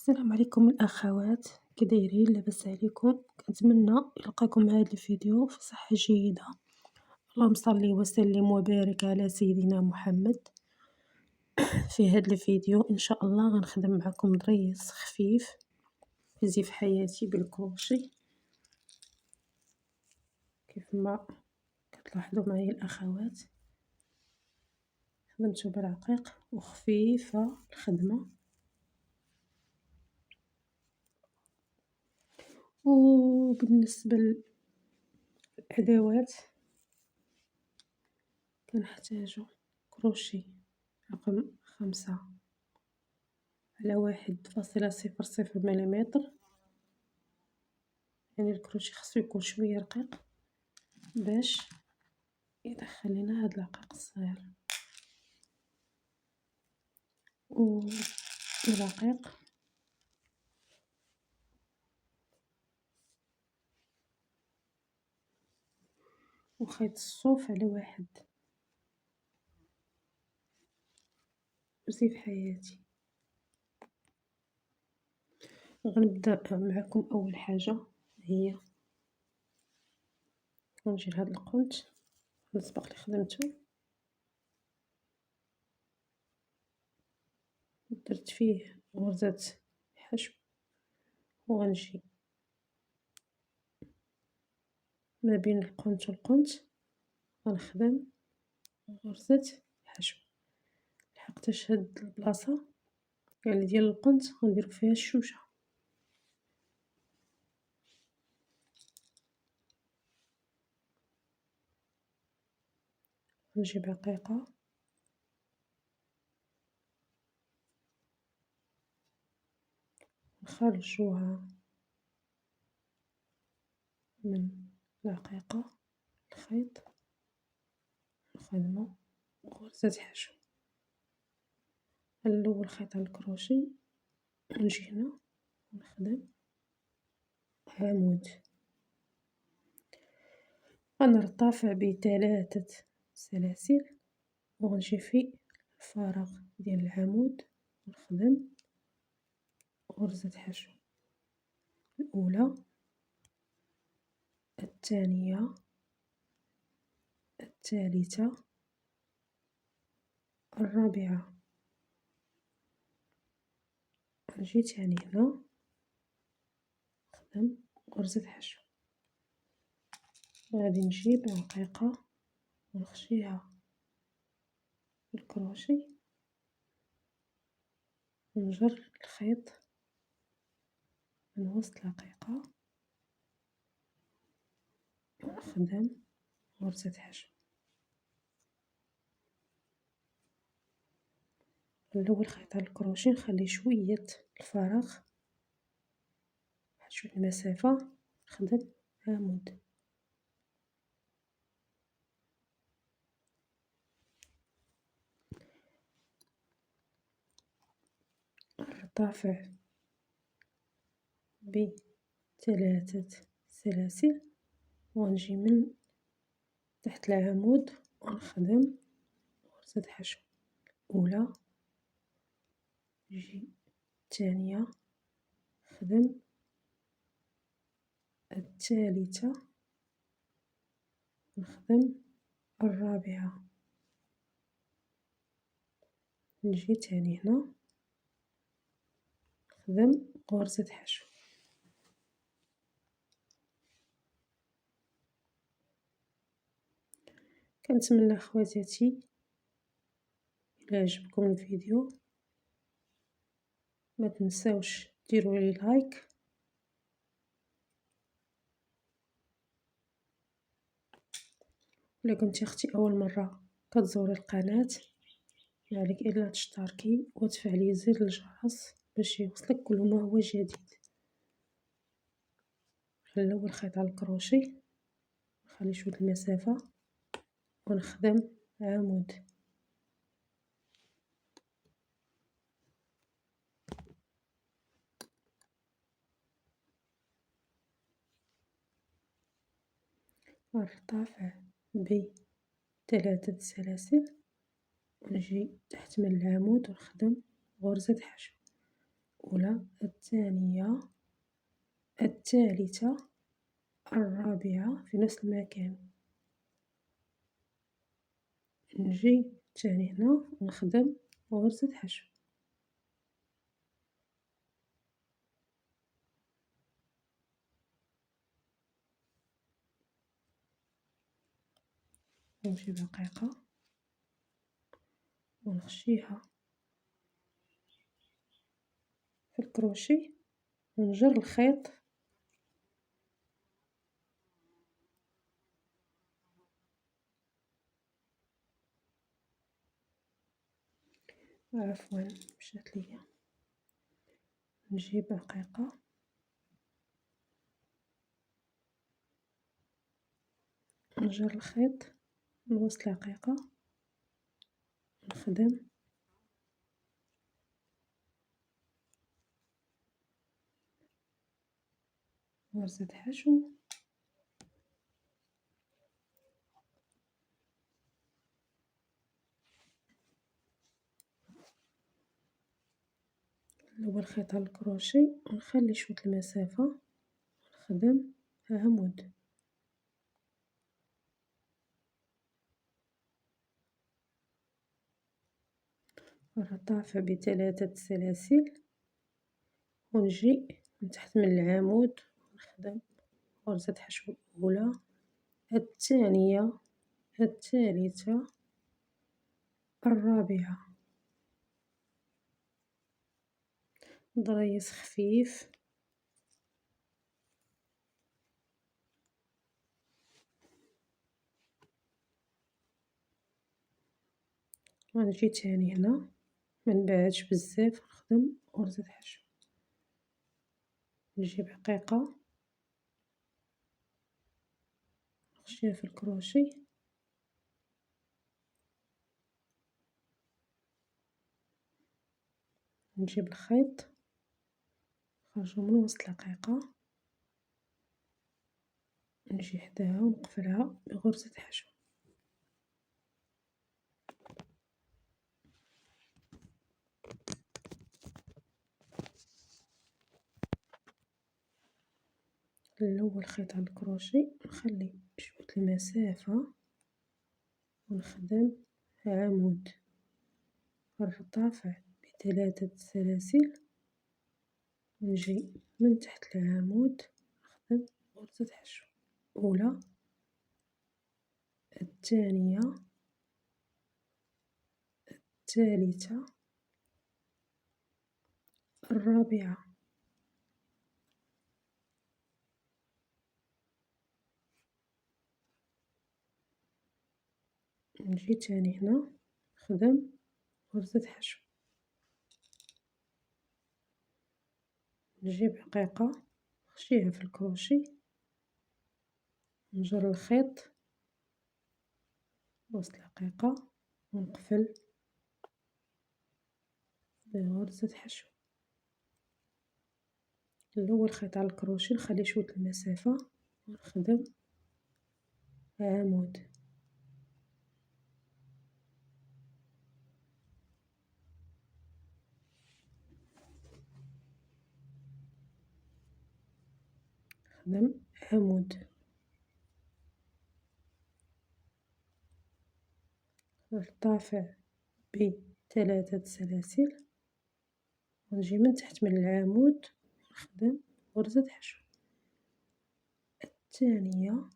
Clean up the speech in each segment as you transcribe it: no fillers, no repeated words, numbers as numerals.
السلام عليكم الأخوات، كي دايرين؟ لاباس عليكم؟ كنتمنى نلقاكم هاد الفيديو في صحة جيدة. اللهم صل وسلم وبارك على سيدنا محمد. في هاد الفيديو ان شاء الله غنخدم معكم ضريس خفيف يزي في حياتي بالكروشي كيف ما كتلاحظوا معايا الاخوات. خدمته بالرقيق وخفيفة الخدمة، وبالنسبة للأدوات كنحتاجو كروشي رقم 5 على 1.00 مليمتر، يعني الكروشي خصو يكون شوية رقيق باش يدخل لنا هاد العقيق الصغير. والرقيق وخيط الصوف على 1 وزي في حياتي. غنبدأ معكم أول حاجة هي غنجي لهاد القنت نسبق لي خدمتو، درت فيه غرزة حشو وغنجي ما بين القنت والقنت غنخدم غرزة حشو لحقتاش هاد البلاصة يعني ديال القنت غنديرو فيها الشوشة. نجيب عقيقة نخرجوها من العقيقة الخيط نخدمو غرزة حشو على الأول خيط على الكروشي، ونجي هنا ونخدم عمود غنرتفع ب3 سلاسل وغنجي في الفراغ ديال العمود ونخدم غرزة حشو الأولى، الثانية، الثالثة، الرابعة. نجي تاني هنا نخدم غرزة حشو، غادي نجيب عقيقة ونخشيها بالكروشي ونجر الخيط من وسط العقيقة ونخدم غرزة حشو. الأول خيط على الكروشي نخلي شوية الفراغ واحد شوية المسافة نخدم عمود، نرتفع ب3 سلاسل ونجي من تحت العمود ونخدم غرزة حشو الأولى، نجي الثانية نخدم الثالثة نخدم الرابعة، نجي تاني هنا نخدم غرزة حشو. كنتمنى خواتاتي إلا عجبكم الفيديو ما تنساوش ديروا لي لايك ولا كنتي اختي اول مره كتزوري القناه ما عليك الا تشتركي وتفعلي زر الجرس باش يوصلك كل ما هو جديد. الاول خيط على الكروشي نخلي شويه المسافه ونخدم عمود، ونرتفع ب3 سلاسل ونجي تحت من العمود ونخدم غرزة حشو الأولى، الثانية، الثالثة، الرابعة في نفس المكان. نجي تاني هنا نخدم غرزة حشو. نجيب رقيقة ونخشيها في الكروشي ونجر الخيط عفوا مشات ليا. نجيب رقيقة نجر الخيط من وسط الرقيقة نخدم غرزة حشو الأول خيط على الكروشي ونخلي شوية المسافة نخدم عمود. نرتفع ب3 سلاسل ونجي من تحت من العمود ونخدم غرزة حشو الأولى، الثانية، الثالثة، الرابعة. ضريس خفيف ونجي تاني هنا منبعدش بزاف نخدم غرزة حشو. نجيب حقيقة نخشيها في الكروشي نجيب الخيط نخرجو من وسط الحقيقة نجي حداها ونقفلها بغرزة حشو. الأول خيط على الكروشي نخلي شوية المسافة ونخدم عمود نرتفع ب3 سلاسل ونجي من تحت العمود نخدم غرزة حشو الأولى، الثانية، الثالثة، الرابعة. نجي تاني هنا نخدم غرزة حشو. نجيب حقيقة نخشيها في الكروشي نجر الخيط وسط الحقيقة ونقفل بغرزة حشو. الأول خيط على الكروشي نخلي شوية المسافة ونخدم عمود. نخدم عمود نرتفع ب3 سلاسل ونجي من تحت من العمود ونخدم غرزة حشو. الثانية،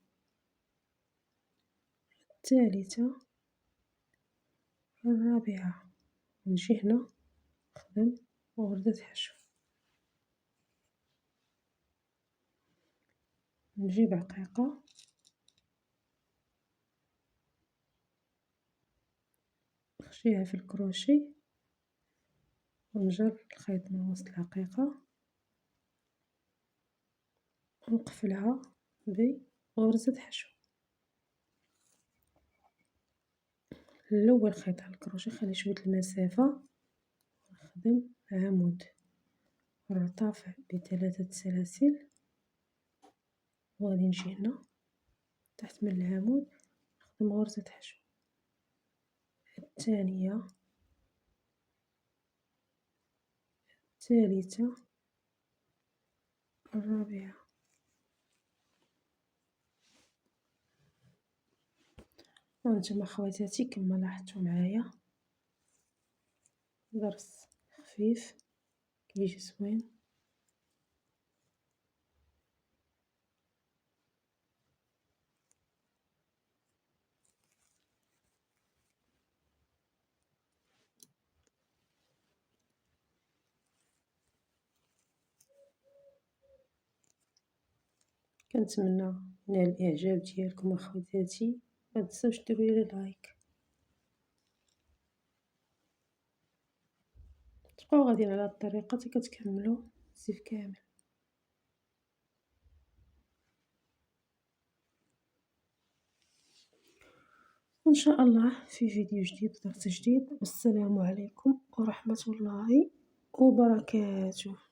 الثالثة، الرابعة. نجي هنا نخدم غرزة حشو. نجيب عقيقة نخشيها في الكروشي ونجر الخيط من وسط العقيقة ونقفلها بغرزة حشو. الأول خيط على الكروشي خلي شوية المسافة ونخدم عمود نرتفع ب3 سلاسل وغادي نجي هنا تحت من العمود نخدم غرزة حشو. الثانية، الثالثة، الرابعة. وانتم خواتاتي كما لاحظتوا معايا درس خفيف كيجي زوين. كنتمنى ينال الاعجاب ديالكم اخواتاتي، متنساوش ديروا لي لايك. تبقاو غاديين على هاد الطريقه حتى كتكملوا الصيف كامل. وان شاء الله في فيديو جديد ودرس جديد. والسلام عليكم ورحمه الله وبركاته.